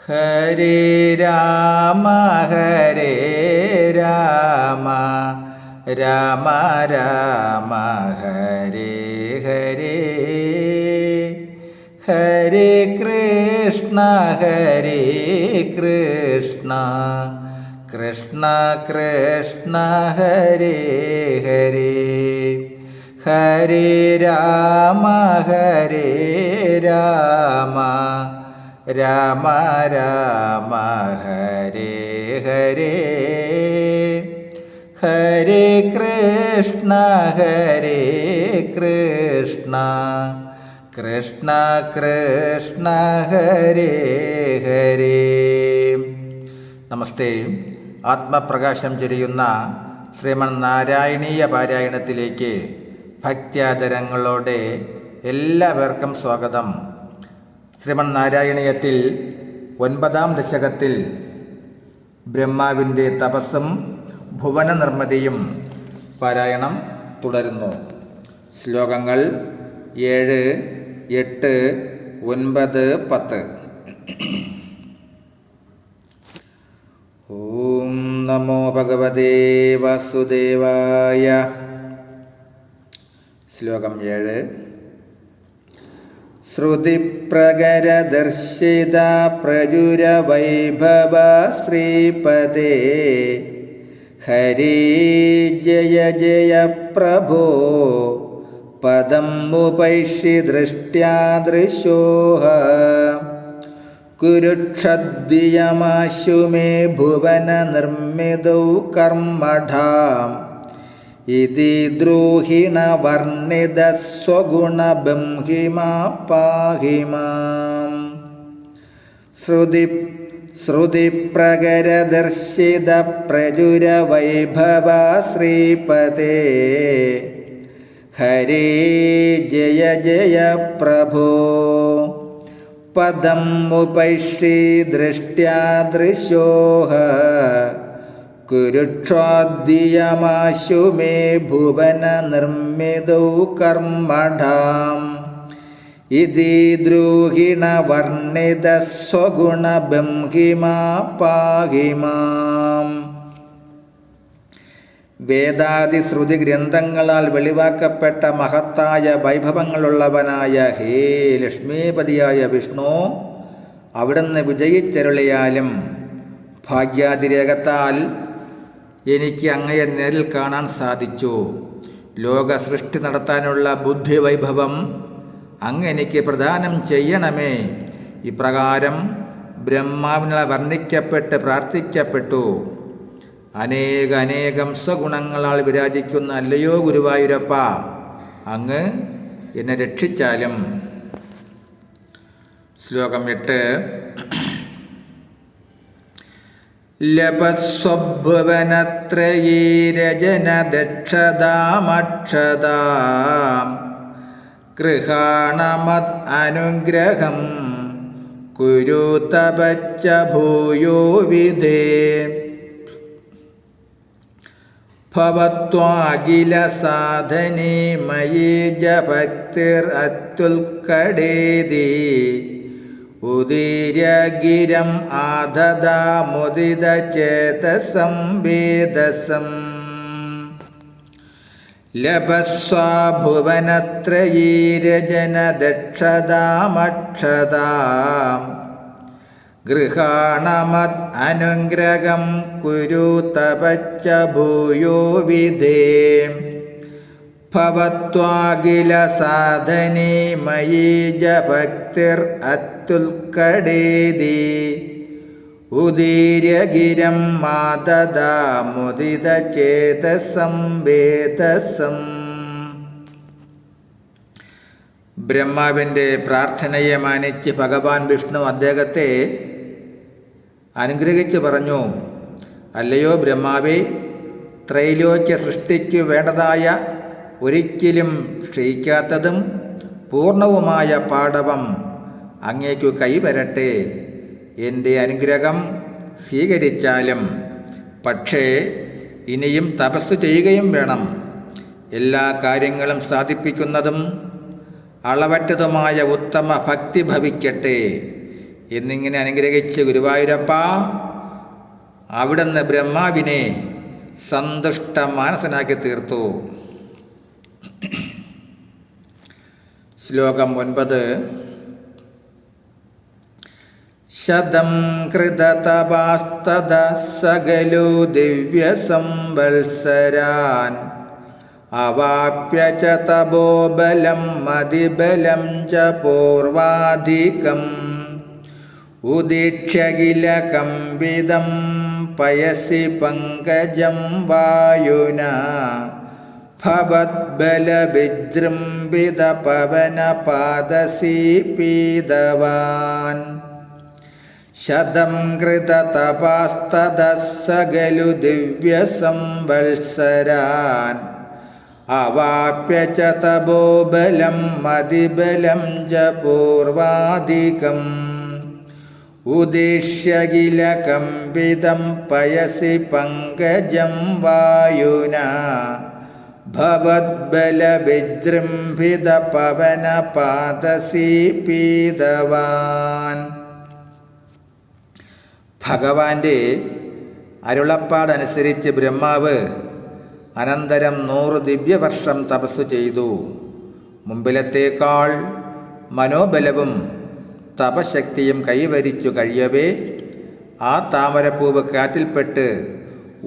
ഹരേ രാമ ഹരേ രാമ രാമ രാമ ഹരേ ഹരേ ഹരേ കൃഷ്ണ കൃഷ്ണ കൃഷ്ണ ഹരേ ഹരേ ഹരേ രാമ രാമ രാമ ഹരേ ഹരേ ഹരേ കൃഷ്ണ കൃഷ്ണ കൃഷ്ണ ഹരേ ഹരേ. നമസ്തേ. ആത്മപ്രകാശം ചൊരിയുന്ന ശ്രീമന് നാരായണീയ പാരായണത്തിലേക്ക് ഭക്ത്യാദരങ്ങളോടെ എല്ലാവർക്കും സ്വാഗതം. ശ്രീമന് നാരായണീയത്തിൽ 9-ാം ദശകത്തിൽ ബ്രഹ്മാവിൻ്റെ തപസ്സും ഭുവന നിർമ്മിതിയും പാരായണം തുടരുന്നു. ശ്ലോകങ്ങൾ 7, 8, 9, 10. ഓം നമോ ഭഗവതേ വാസുദേവായ. ശ്ലോകം 7. ശ്രുതിപ്രകരദർശിത പ്രചുരവൈഭവ ശ്രീപദേ ഹരി ജയ ജയ പ്രഭോ പദം ഉപൈഷി ദൃഷ്ട്യാ ദൃശോഹ കുരുക്ഷദ്ദിയമാശു മേ ഭുവന നിർമ്മിതൗ കർമ്മഠാം ഇതി ദ്രോഹിണ വർണ്ണിത സ്വഗുണ ബംഹിമാ പാഹി മാം. ശ്രുതിപ്രകരദർശിത പ്രചുരവൈഭവ ശ്രീപദേ ഹരേ ജയ ജയ പ്രഭോ പദം ഉപൈഷി ദൃഷ്ട്യാ ദൃശോഹ കുരുക്ഷോദ്ദിയമാശു മേ ഭുവന നിർമ്മിതൗ കർമ്മഠാം ഇതി ദ്രോഹിണ വർണ്ണിത സ്വഗുണ ബംഹിമാ പാഹി മാം. വേദാദി ശ്രുതി ഗ്രന്ഥങ്ങളാൽ വെളിവാക്കപ്പെട്ട മഹത്തായ വൈഭവങ്ങളുള്ളവനായ ഹേ ലക്ഷ്മീപതിയായ വിഷ്ണു, അവിടുന്ന് വിജയിച്ചരുളിയാലും ഭാഗ്യാതിരേകത്താൽ എനിക്ക് അങ്ങയെ നേരിൽ കാണാൻ സാധിച്ചു. ലോക സൃഷ്ടി നടത്താനുള്ള ബുദ്ധിവൈഭവം അങ്ങ് എനിക്ക് പ്രദാനം ചെയ്യണമേ. ഇപ്രകാരം ബ്രഹ്മാവിനാൽ വർണ്ണിക്കപ്പെട്ട് പ്രാർത്ഥിക്കപ്പെട്ടു. അനേകം സ്വഗുണങ്ങളാൽ വിരാജിക്കുന്ന അല്ലയോ ഗുരുവായൂരപ്പ, അങ്ങ് എന്നെ രക്ഷിച്ചാലും. ശ്ലോകം 8. ലപസ്വഭുവനത്രയീരജനദക്ഷതാമക്ഷതാം ഗൃഹാണമത് അനുഗ്രഹം കുരു തപശ്ച ഭൂയോ വിധേ ഭവത്വാഖില സാധനേ മയീ ജഭക്തിർ അത്യുൽക്കടേതി ഉദീര്യഗിരം ആദദാ മുദിത ചേതസം വേദസം. ലപസ്വാഭുവനത്രയീരജനദക്ഷതാമക്ഷതാം ഗൃഹാണമത് അനുഗ്രഹം കുരു തപശ്ച ഭൂയോ വിധേ ഭവത്വാഖില സാധനേ മയീ ജഭക്തിർ അത്യുൽക്കടേതി ഉദീര്യഗിരം മാദദാ മുദിത ചേതസം വേദസം. ബ്രഹ്മാവിൻ്റെ പ്രാർത്ഥനയെ മാനിച്ച് ഭഗവാൻ വിഷ്ണു അദ്ദേഹത്തെ അനുഗ്രഹിച്ചു പറഞ്ഞു, അല്ലയോ ബ്രഹ്മാവേ, ത്രൈലോക്യ സൃഷ്ടിക്കു വേണ്ടതായ ഒരിക്കലും ക്ഷയിക്കാത്തതും പൂർണ്ണവുമായ പാടവം അങ്ങേക്കു കൈവരട്ടെ. എൻ്റെ അനുഗ്രഹം സ്വീകരിച്ചാലും. പക്ഷേ ഇനിയും തപസ് ചെയ്യുകയും വേണം. എല്ലാ കാര്യങ്ങളും സാധിപ്പിക്കുന്നതും അളവറ്റതുമായ ഉത്തമ ഭക്തി ഭവിക്കട്ടെ. എന്നിങ്ങനെ അനുഗ്രഹിച്ച് ഗുരുവായൂരപ്പ അവിടുന്ന് ബ്രഹ്മാവിനെ സന്തുഷ്ട മാനസനാക്കി തീർത്തു. ശ്ലോകം 9. ശതം കൃതതപാസ്തത സകലോ ദിവ്യസംവത്സരാൻ അവാപ്യ ച തപോബലം മതിബലം ച പൂർവാധികം ഉദീക്ഷ്യ കില കമ്പിതം പയസി പങ്കജം വായുനാ ഭവദ്ബലവിജൃംഭിത പവനപാദസീ പീതവാൻ. ശതം കൃതതപാസ്തതഃ സകലു ദിവ്യസംവത്സരാൻ അവാപ്യ ച തപോബലം മതിബലം ച പൂർവാധികം ഉദീക്ഷ്യ കില കമ്പിതം പയസി പങ്കജം വായുനാ ഭവദ്ബലവിജൃംഭിത പവനപാദസീ പീതവാൻ. ഭഗവാന്റെ അരുളപ്പാടനുസരിച്ച് ബ്രഹ്മാവ് അനന്തരം 100 ദിവ്യവർഷം തപസ്സു ചെയ്തു. മുമ്പിലത്തേക്കാൾ മനോബലവും തപശക്തിയും കൈവരിച്ചു കഴിയവേ ആ താമരപ്പൂവ് കാറ്റിൽപ്പെട്ട്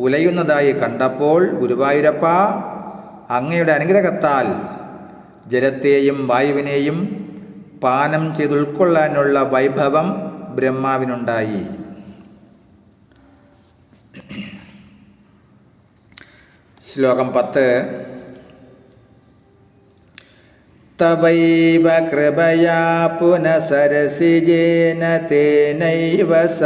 ഉലയുന്നതായി കണ്ടപ്പോൾ ഗുരുവായൂരപ്പ അങ്ങയുടെ അനുഗ്രഹത്താൽ ജലത്തെയും വായുവിനെയും പാനം ചെയ്തുൾക്കൊള്ളാനുള്ള വൈഭവം ബ്രഹ്മാവിനുണ്ടായി. ശ്ലോകം 10. തവൈവ കൃപയാ പുനഃസരസിജേന തേനൈവ സ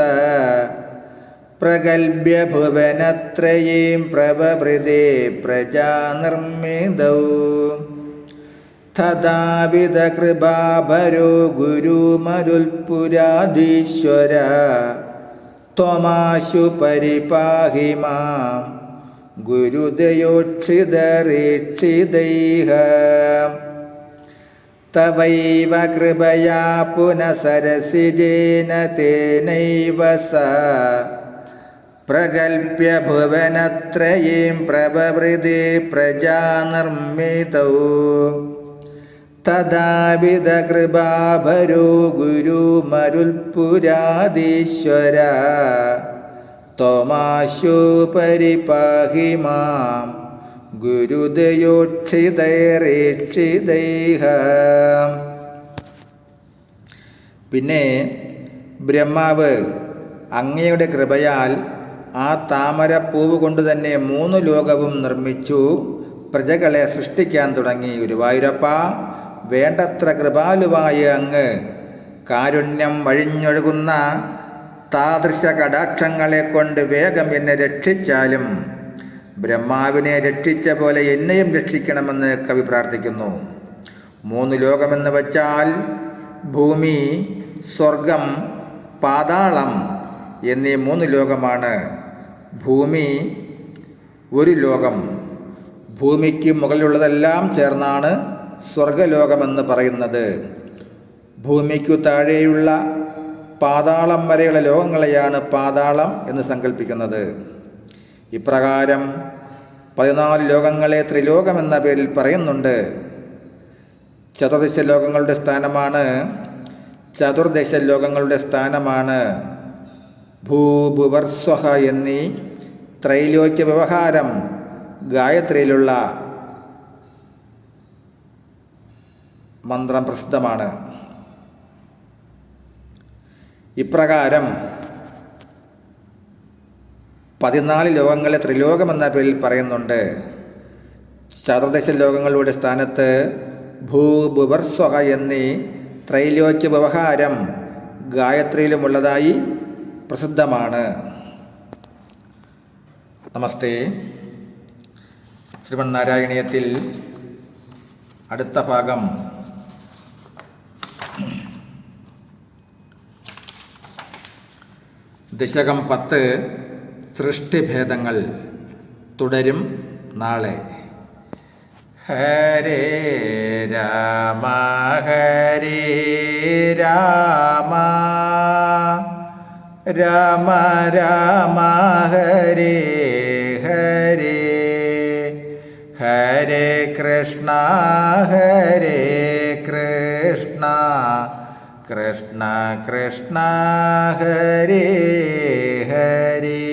പ്രഗൽഭ്യ ഭുവനത്രയീം പ്രവവൃതേ പ്രജാനിർമ്മിതൗ തഥാവിധ കൃപാഭരോ ഗുരുമരുൽപുരാധീശ്വര ത്വമാശു പരിപാഹി മാം ഗുരുദയോക്ഷിതരീക്ഷിതൈഃ. തവൈവ കൃപയാ പുനഃസരസിജേന തേനൈവ സ പ്രഗൽഭ്യ ഭുവനത്രയീം പ്രവവൃതേ പ്രജാനിർമ്മിതൗ തഥാവിധ കൃപാഭരോ ഗുരുമരുൽപുരാധീശ്വര ത്വമാശു പരിപാഹി മാം ഗുരുദയോക്ഷിതൈരീക്ഷിതൈഃ. പിന്നെ ബ്രഹ്മാവ് അങ്ങയുടെ കൃപയാൽ ആ താമരപ്പൂവ് കൊണ്ട് തന്നെ 3 ലോകവും നിർമ്മിച്ചു പ്രജകളെ സൃഷ്ടിക്കാൻ തുടങ്ങി. ഗുരുവായൂരപ്പ വേണ്ടത്ര കൃപാലുവായ അങ്ങ് കാരുണ്യം വഴിഞ്ഞൊഴുകുന്ന താദൃശ കടാക്ഷങ്ങളെ കൊണ്ട് വേഗം എന്നെ രക്ഷിച്ചാലും ബ്രഹ്മാവിനെ രക്ഷിച്ച പോലെ എന്നെയും രക്ഷിക്കണമെന്ന് കവി പ്രാർത്ഥിക്കുന്നു. 3 ലോകമെന്ന് വച്ചാൽ ഭൂമി, സ്വർഗം, പാതാളം എന്നീ 3 ലോകമാണ്. ഭൂമി ഒരു ലോകം. ഭൂമിക്ക് മുകളിലുള്ളതെല്ലാം ചേർന്നാണ് സ്വർഗലോകമെന്ന് പറയുന്നത്. ഭൂമിക്കു താഴെയുള്ള പാതാളം വരെയുള്ള ലോകങ്ങളെയാണ് പാതാളം എന്ന് സങ്കല്പിക്കുന്നത്. ഇപ്രകാരം 14 ലോകങ്ങളെ ത്രിലോകമെന്ന പേരിൽ പറയുന്നുണ്ട്. ചതുർദശ ലോകങ്ങളുടെ സ്ഥാനമാണ് ഭൂഭുവർസ്വഹ എന്നീ ത്രൈലോക്യ വ്യവഹാരം ഗായത്രിയിലുള്ള മന്ത്രം പ്രസിദ്ധമാണ്. ഇപ്രകാരം 14 ലോകങ്ങളെ ത്രിലോകമെന്ന പേരിൽ പറയുന്നുണ്ട്. ചതുർദശ ലോകങ്ങളുടെ സ്ഥാനത്ത് ഭൂഭുവർസ്വഹ എന്നീ ത്രൈലോക്യ വ്യവഹാരം ഗായത്രിയിലുമുള്ളതായി പ്രസിദ്ധമാണ്. നമസ്തേ. ശ്രീമന്നാരായണീയത്തിൽ അടുത്ത ഭാഗം ദശകം 10 സൃഷ്ടിഭേദങ്ങൾ തുടരും നാളെ. ഹരേ രാമ ഹരേ രാമ രാമ രാമ ഹരേ ഹരേ ഹരേ കൃഷ്ണ കൃഷ്ണ കൃഷ്ണ ഹരേ ഹരേ.